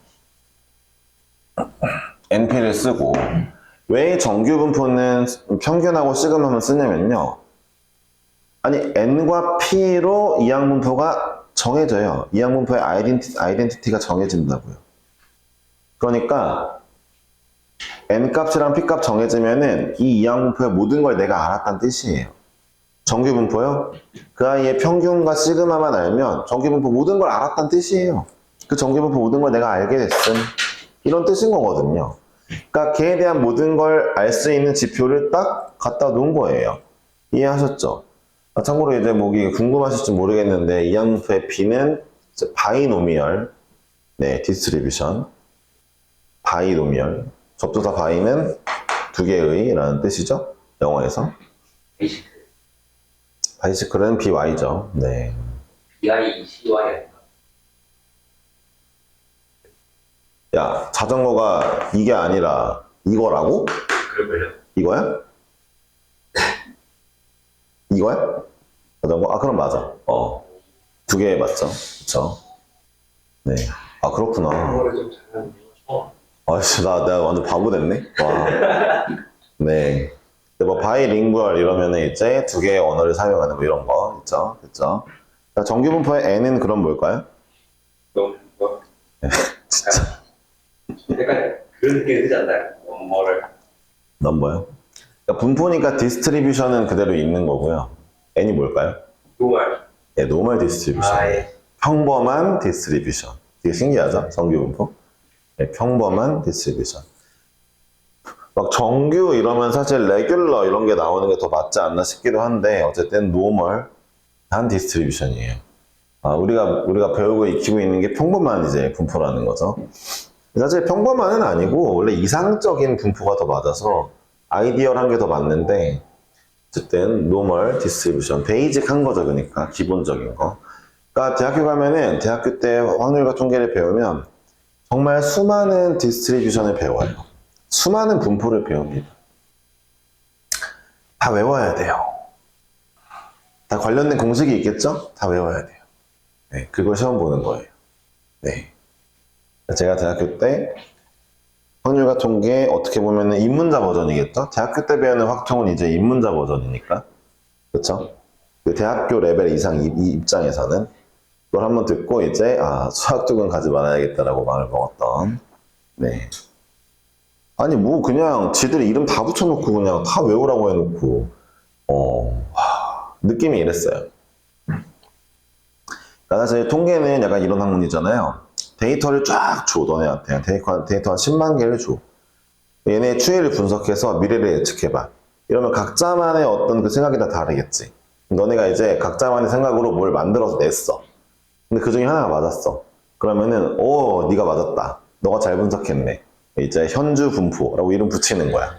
왜 정규분포는 평균하고 시그마만 쓰냐면요. 아니 n과 p로 이항분포가 정해져요. 이항분포의 아이덴티티가 정해진다고요. 그러니까 n 값이랑 p 값 정해지면은 이 이항분포의 모든 걸 내가 알았다는 뜻이에요. 정규분포요? 그 아이의 평균과 시그마만 알면 정규분포 모든 걸 알았다는 뜻이에요. 그 정규분포 모든 걸 내가 알게 됐음. 이런 뜻인 거거든요. 그러니까 걔에 대한 모든 걸 알 수 있는 지표를 딱 갖다 놓은 거예요. 이해하셨죠? 참고로 이제 뭐 이게 궁금하실지 모르겠는데 이항분포의 B는 바이노미얼, 네, 디스트리뷰션, 바이노미얼. 접두사 바이는 두 개의 라는 뜻이죠. 영어에서. 바이시클은 BY죠. 네. BICY 아닌가? 야, 자전거가 이게 아니라 이거라고? 그럴걸요? 이거야? 이거야? 자전거? 그럼 맞아. 두 개 맞죠? 그쵸? 네. 그렇구나. 그거를 좀 잘하는 거 내가 완전 바보 됐네? 와. 네. 뭐, 바이링구얼 이러면은 이제 두 개의 언어를 사용하는 뭐 이런 거 있죠? 그쵸? 자, 정규분포의 n은 그럼 뭘까요? 너무 뭐 진짜 약간 그런 느낌이 들지 않나요? 뭐를 넘버요? 그러니까 분포니까 디스트리뷰션은 그대로 있는 거고요. n이 뭘까요? 노말 네, 노멀 디스트리뷰션. 예. 평범한 디스트리뷰션. 되게 신기하죠? 정규분포. 네, 평범한 디스트리뷰션. 막 정규 이러면 사실 레귤러 이런 게 나오는 게 더 맞지 않나 싶기도 한데 어쨌든 노멀한 디스트리뷰션이에요. 우리가 배우고 익히고 있는 게 평범한 이제 분포라는 거죠. 사실 평범한은 아니고 원래 이상적인 분포가 더 맞아서 아이디얼한 게 더 맞는데 어쨌든 노멀 디스트리뷰션 베이직한 거죠. 그러니까 기본적인 거. 그러니까 대학교 가면은 대학교 때 확률과 통계를 배우면 정말 수많은 디스트리뷰션을 배워요. 수많은 분포를 배웁니다. 다 외워야 돼요. 다 관련된 공식이 있겠죠? 다 외워야 돼요. 네, 그걸 시험 보는 거예요. 네. 제가 대학교 때 확률과 통계 어떻게 보면 입문자 버전이겠죠? 대학교 때 배우는 확통은 이제 입문자 버전이니까. 그렇죠? 그 대학교 레벨 이상 이 입장에서는 그걸 한번 듣고 이제 수학 쪽은 가지 말아야겠다라고 마음을 먹었던. 네. 아니 뭐 그냥 지들이 이름 다 붙여놓고 그냥 다 외우라고 해놓고 느낌이 이랬어요. 그러니까 사실 통계는 약간 이런 학문이잖아요. 데이터를 쫙 줘, 너네한테. 데이터 한 10만 개를 줘. 얘네 추이를 분석해서 미래를 예측해봐. 이러면 각자만의 어떤 그 생각이 다 다르겠지. 너네가 이제 각자만의 생각으로 뭘 만들어서 냈어. 근데 그 중에 하나가 맞았어. 그러면은, 네가 맞았다. 너가 잘 분석했네. 이제 현주 분포라고 이름 붙이는 거야.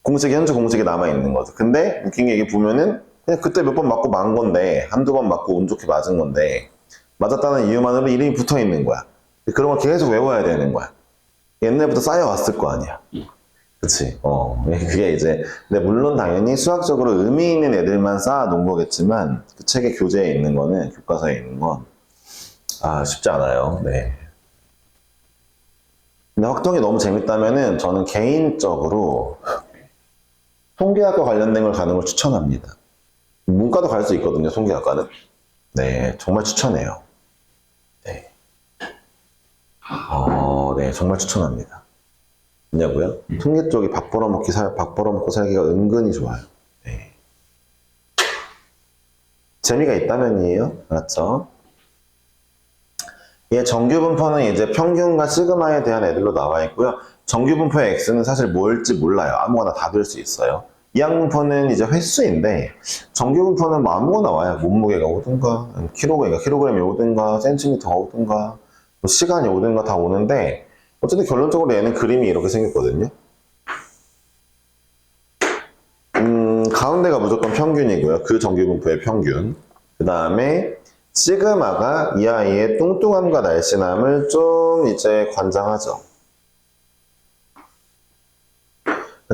현주 공식이 남아있는 거죠. 근데 웃긴 게 이게 보면은 그냥 그때 몇 번 맞고 만 건데, 한두 번 맞고 운 좋게 맞은 건데, 맞았다는 이유만으로 이름이 붙어 있는 거야. 그런 걸 계속 외워야 되는 거야. 옛날부터 쌓여왔을 거 아니야. 그치? 그게 이제, 근데 물론 당연히 수학적으로 의미 있는 애들만 쌓아놓은 거겠지만, 그 책의 교재에 있는 거는, 교과서에 있는 건, 쉽지 않아요. 네. 근데 확통이 너무 재밌다면은, 저는 개인적으로, 통계학과 관련된 걸 가는 걸 추천합니다. 문과도 갈 수 있거든요, 통계학과는. 네, 정말 추천해요. 네. 네, 정말 추천합니다. 왜냐고요? 통계 쪽이 밥 벌어먹고 살기가 은근히 좋아요. 네. 재미가 있다면이에요. 알았죠? 얘 정규분포는 이제 평균과 시그마에 대한 애들로 나와 있고요. 정규분포의 x는 사실 뭘지 몰라요. 아무거나 다 될 수 있어요. 이항분포는 이제 횟수인데, 정규분포는 뭐 아무거나 와요. 몸무게가 오든가, 킬로그램이 오든가, 센티미터가 오든가, 뭐 시간이 오든가 다 오는데, 어쨌든 결론적으로 얘는 그림이 이렇게 생겼거든요. 가운데가 무조건 평균이고요. 그 정규분포의 평균. 그 다음에 시그마가 이 아이의 뚱뚱함과 날씬함을 좀 이제 관장하죠.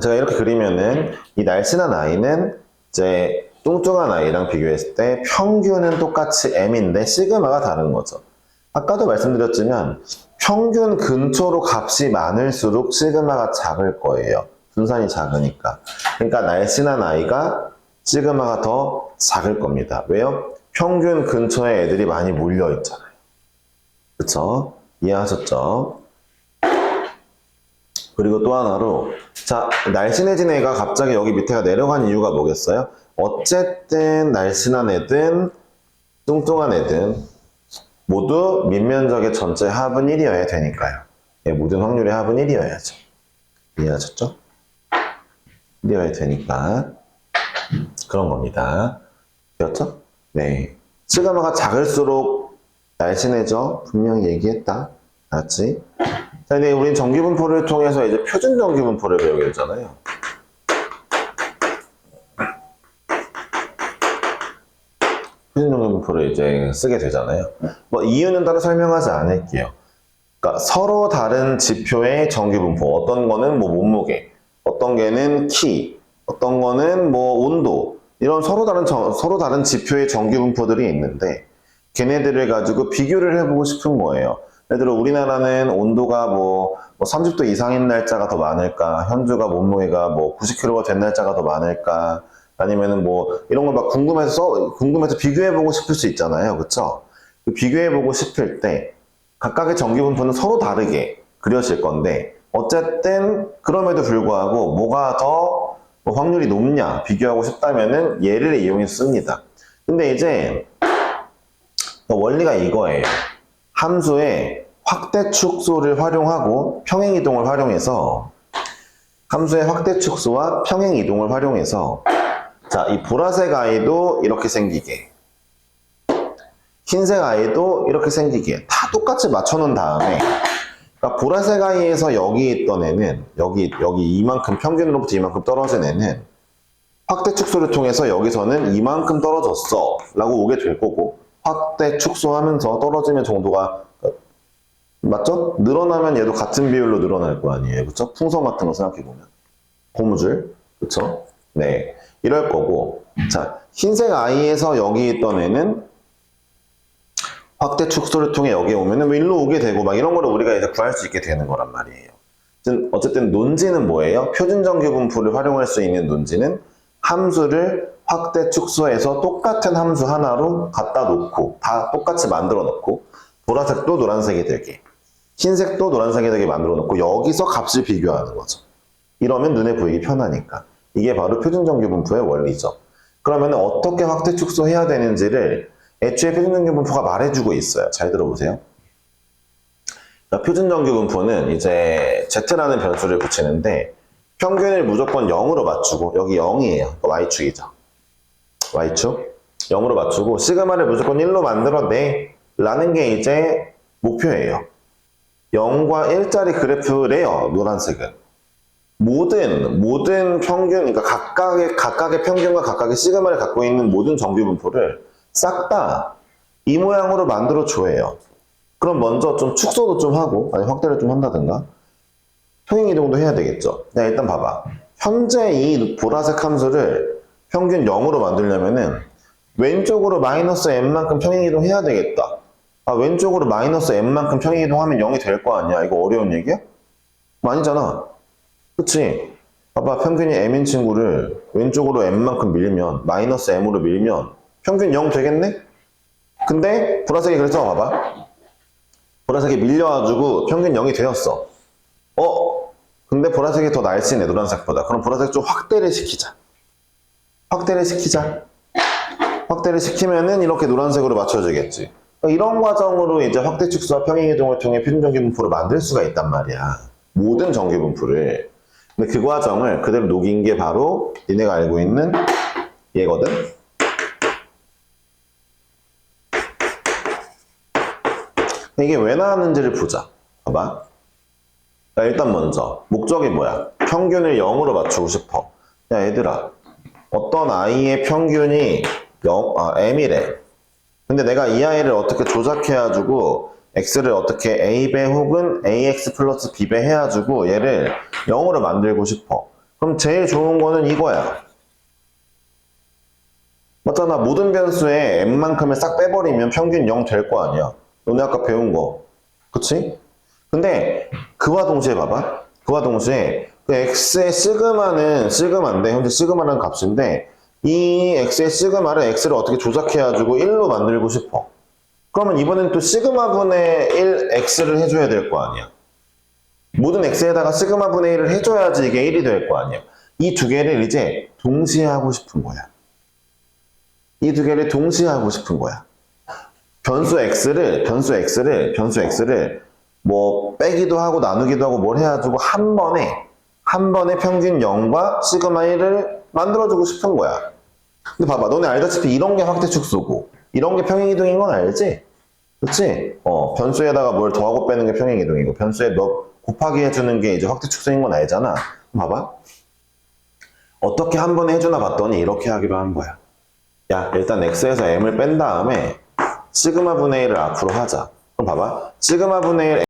제가 이렇게 그리면은 이 날씬한 아이는 이제 뚱뚱한 아이랑 비교했을 때 평균은 똑같이 m인데 시그마가 다른 거죠. 아까도 말씀드렸지만 평균 근처로 값이 많을수록 시그마가 작을 거예요. 분산이 작으니까. 그러니까 날씬한 아이가 시그마가 더 작을 겁니다. 왜요? 평균 근처에 애들이 많이 몰려 있잖아요. 그쵸? 이해하셨죠? 그리고 또 하나로, 자, 날씬해진 애가 갑자기 여기 밑에가 내려간 이유가 뭐겠어요? 어쨌든 날씬한 애든 뚱뚱한 애든 모두 밑면적의 전체 합은 1이어야 되니까요. 모든 확률의 합은 1이어야죠. 이해하셨죠? 1이어야 되니까 그런 겁니다. 되었죠? 네. 시그마가 작을수록 날씬해져. 분명히 얘기했다. 알았지? 자, 근데 우린 정규분포를 통해서 이제 표준 정규분포를 배우게 되잖아요. 표준 정규분포를 이제 쓰게 되잖아요. 뭐 이유는 따로 설명하지 않을게요. 그러니까 서로 다른 지표의 정규분포. 어떤 거는 뭐 몸무게, 어떤 게는 키, 어떤 거는 뭐 온도. 이런 서로 다른 지표의 정규분포들이 있는데 걔네들을 가지고 비교를 해보고 싶은 거예요. 예를 들어 우리나라는 온도가 뭐 30도 이상인 날짜가 더 많을까, 현주가 몸무게가 뭐 90kg가 된 날짜가 더 많을까, 아니면은 뭐 이런 걸 막 궁금해서 비교해보고 싶을 수 있잖아요. 그쵸? 비교해보고 싶을 때 각각의 정규분포는 서로 다르게 그려질 건데 어쨌든 그럼에도 불구하고 뭐가 더 확률이 높냐 비교하고 싶다면은 얘를 이용해서 씁니다. 근데 이제 원리가 이거예요. 함수의 확대 축소를 활용하고 평행 이동을 활용해서 함수의 확대 축소와 평행 이동을 활용해서 자, 이 보라색 아이도 이렇게 생기게 흰색 아이도 이렇게 생기게 다 똑같이 맞춰놓은 다음에 그러니까 보라색 아이에서 여기 있던 애는 여기 이만큼 평균으로부터 이만큼 떨어진 애는 확대 축소를 통해서 여기서는 이만큼 떨어졌어 라고 오게 될 거고 확대 축소하면서 떨어지면 정도가 맞죠? 늘어나면 얘도 같은 비율로 늘어날 거 아니에요. 그쵸? 풍선 같은 거 생각해보면. 고무줄. 그쵸? 네. 이럴 거고. 자, 흰색 아이에서 여기 있던 애는 확대 축소를 통해 여기 오면은 뭐 일로 오게 되고 막 이런 거를 우리가 이제 구할 수 있게 되는 거란 말이에요. 어쨌든 논지는 뭐예요? 표준정규분포를 활용할 수 있는 논지는 함수를 확대 축소해서 똑같은 함수 하나로 갖다 놓고 다 똑같이 만들어 놓고 보라색도 노란색이 되게 흰색도 노란색이 되게 만들어 놓고 여기서 값을 비교하는 거죠. 이러면 눈에 보이기 편하니까. 이게 바로 표준정규분포의 원리죠. 그러면 어떻게 확대 축소해야 되는지를 애초에 표준정규분포가 말해주고 있어요. 잘 들어보세요. 그러니까 표준정규분포는 이제 Z라는 변수를 붙이는데 평균을 무조건 0으로 맞추고 여기 0이에요. Y축이죠. Y축 0으로 맞추고 시그마를 무조건 1로 만들어내 라는 게 이제 목표예요. 0과 1짜리 그래프래요. 노란색은. 모든 평균, 그러니까 각각의 평균과 각각의 시그마를 갖고 있는 모든 정규 분포를 싹 다 이 모양으로 만들어 줘요. 그럼 먼저 좀 축소도 좀 하고, 아니 확대를 좀 한다든가, 평행 이동도 해야 되겠죠. 야, 일단 봐봐. 현재 이 보라색 함수를 평균 0으로 만들려면은 왼쪽으로 마이너스 n만큼 평행 이동해야 되겠다. 아, 왼쪽으로 마이너스 n만큼 평행 이동하면 0이 될 거 아니야? 이거 어려운 얘기야? 아니잖아. 그치? 봐봐, 평균이 m인 친구를 왼쪽으로 m만큼 밀면, 마이너스 m으로 밀면 평균 0 되겠네? 근데 보라색이 그래서 봐봐. 보라색이 밀려가지고 평균 0이 되었어. 근데 보라색이 더 날씬해, 노란색보다. 그럼 보라색 좀 확대를 시키자. 확대를 시키면은 이렇게 노란색으로 맞춰지겠지. 이런 과정으로 이제 확대 축소와 평행 이동을 통해 표준 정규 분포를 만들 수가 있단 말이야. 모든 정규 분포를. 근데 그 과정을 그대로 녹인 게 바로 니네가 알고 있는 얘거든. 이게 왜 나왔는지를 보자. 봐봐. 자, 일단 먼저 목적이 뭐야? 평균을 0으로 맞추고 싶어. 야, 얘들아, 어떤 아이의 평균이 m이래. 근데 내가 이 아이를 어떻게 조작해가지고 x를 어떻게 a배 혹은 ax 플러스 b배 해가지고 얘를 0으로 만들고 싶어. 그럼 제일 좋은 거는 이거야. 맞잖아. 모든 변수에 m만큼을 싹 빼버리면 평균 0 될 거 아니야. 너네 아까 배운 거. 그치? 근데 그와 동시에 봐봐. 그와 동시에 그 x의 시그마인데 현재 시그마라는 값인데 이 x의 시그마를 x를 어떻게 조작해가지고 1로 만들고 싶어. 그러면 이번엔 또 시그마분의 1 x를 해줘야 될 거 아니야. 모든 x에다가 시그마분의 1을 해줘야지 이게 1이 될 거 아니야. 이 두 개를 이제 동시에 하고 싶은 거야. 이 두 개를 동시에 하고 싶은 거야. 변수 x를 뭐 빼기도 하고 나누기도 하고 뭘 해가지고 한 번에 평균 0과 시그마 1을 만들어주고 싶은 거야. 근데 봐봐, 너네 알다시피 이런 게 확대 축소고 이런 게 평행 이동인 건 알지? 그치? 변수에다가 뭘 더하고 빼는 게 평행 이동이고 변수에 몇 곱하기 해주는 게 이제 확대 축소인 건 알잖아. 봐봐, 어떻게 한 번에 해주나 봤더니 이렇게 하기로 한 거야. 야, 일단 x에서 m을 뺀 다음에 시그마 분의 1을 앞으로 하자. 그럼 봐봐, 시그마 분의 1